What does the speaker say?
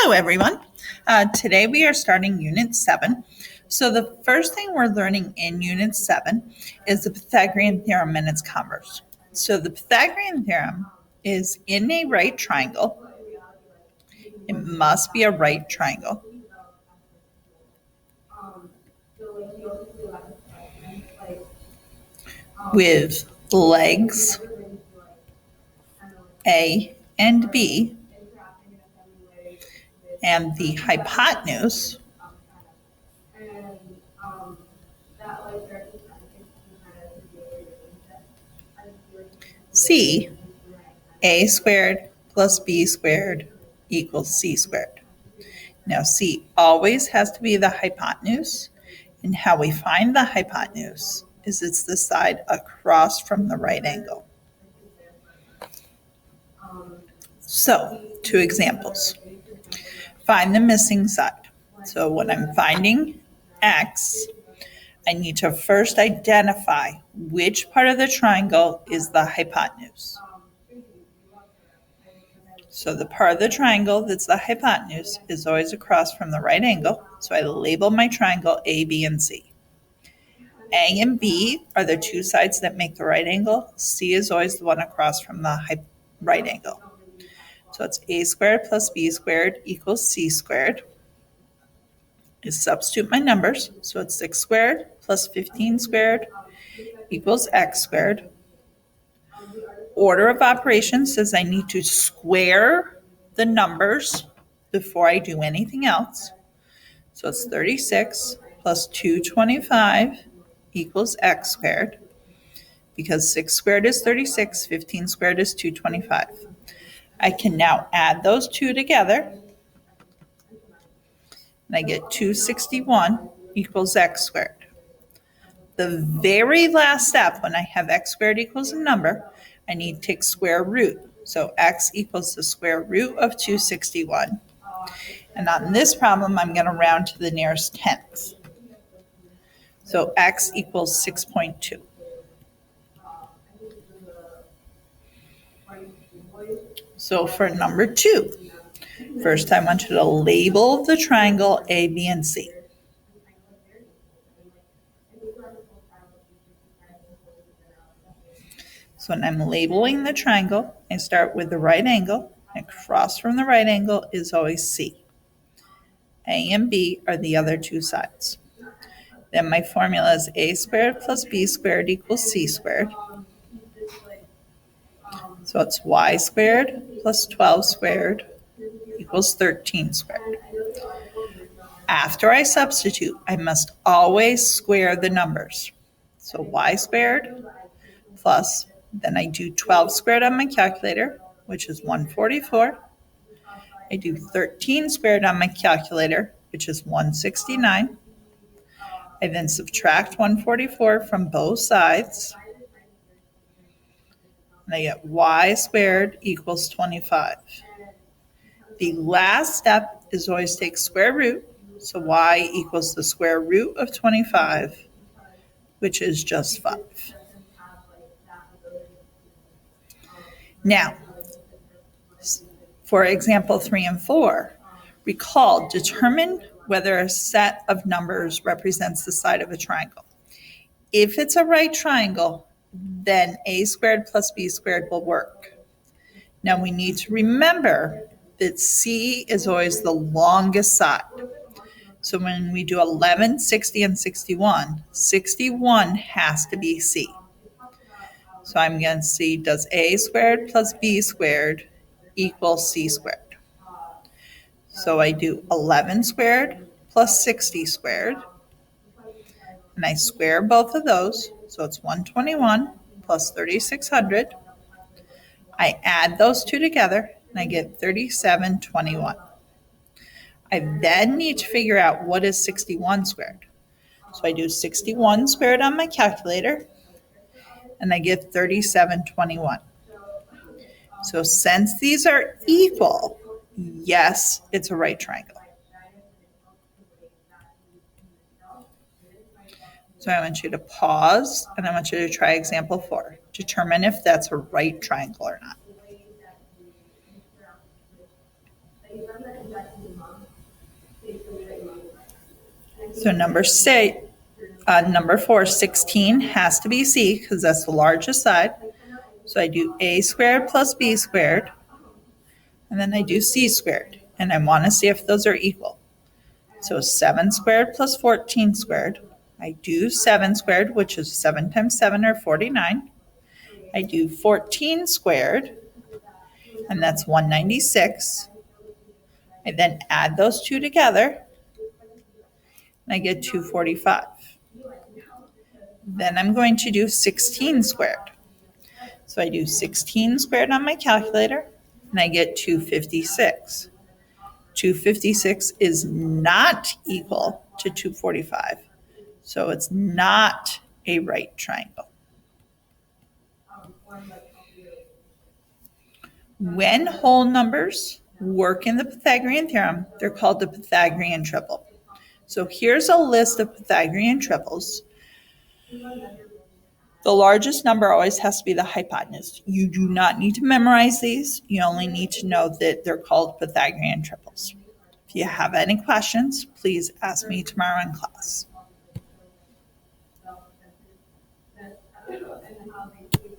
Hello, everyone. Today we are starting Unit 7. So, the first thing we're learning in Unit 7 is the Pythagorean theorem and its converse. So, the Pythagorean theorem is in a right triangle. It must be a right triangle with legs A and B, and the hypotenuse C, A squared plus B squared equals C squared. Now, C always has to be the hypotenuse, and how we find the hypotenuse is it's the side across from the right angle. So, two examples. Find the missing side. So, when I'm finding x, I need to first identify which part of the triangle is the hypotenuse. So the part of the triangle that's the hypotenuse is always across from the right angle. So I label my triangle A, B, and C. A and B are the two sides that make the right angle. C is always the one across from the right angle. So it's A squared plus B squared equals C squared. I substitute my numbers. So it's 6 squared plus 15 squared equals x squared. Order of operations says I need to square the numbers before I do anything else. So it's 36 plus 225 equals x squared. Because 6 squared is 36, 15 squared is 225. I can now add those two together. And I get 261 equals x squared. The very last step, when I have x squared equals a number, I need to take square root. So x equals the square root of 261. And on this problem, I'm going to round to the nearest tenth. So x equals 6.2. So for number 2, first I want you to label the triangle A, B, and C. So when I'm labeling the triangle, I start with the right angle. Across from the right angle is always C. A and B are the other two sides. Then my formula is A squared plus B squared equals C squared. So it's y squared plus 12 squared equals 13 squared. After I substitute, I must always square the numbers. So y squared plus, then I do 12 squared on my calculator, which is 144. I do 13 squared on my calculator, which is 169. I then subtract 144 from both sides. And I get y squared equals 25. The last step is always take square root. So y equals the square root of 25, which is just 5. Now, for example 3 and 4, recall, determine whether a set of numbers represents the side of a triangle. If it's a right triangle, then a squared plus b squared will work. Now we need to remember that C is always the longest side. So when we do 11, 60, and 61, 61 has to be C. So I'm going to see, does A squared plus B squared equal C squared? So I do 11 squared plus 60 squared. And I square both of those. So it's 121 plus 3,600. I add those two together and I get 3721. I then need to figure out what is 61 squared. So I do 61 squared on my calculator and I get 3721. So since these are equal, yes, it's a right triangle. So I want you to pause and I want you to try example 4. Determine if that's a right triangle or not. So number 4, 16 has to be C because that's the largest side. So I do A squared plus B squared, and then I do C squared. And I want to see if those are equal. So 7 squared plus 14 squared. I do 7 squared, which is 7 times 7 or 49. I do 14 squared, and that's 196. I then add those two together, and I get 245. Then I'm going to do 16 squared. So I do 16 squared on my calculator, and I get 256. 256 is not equal to 245, so it's not a right triangle. When whole numbers work in the Pythagorean theorem, they're called the Pythagorean triple. So here's a list of Pythagorean triples. The largest number always has to be the hypotenuse. You do not need to memorize these. You only need to know that they're called Pythagorean triples. If you have any questions, please ask me tomorrow in class.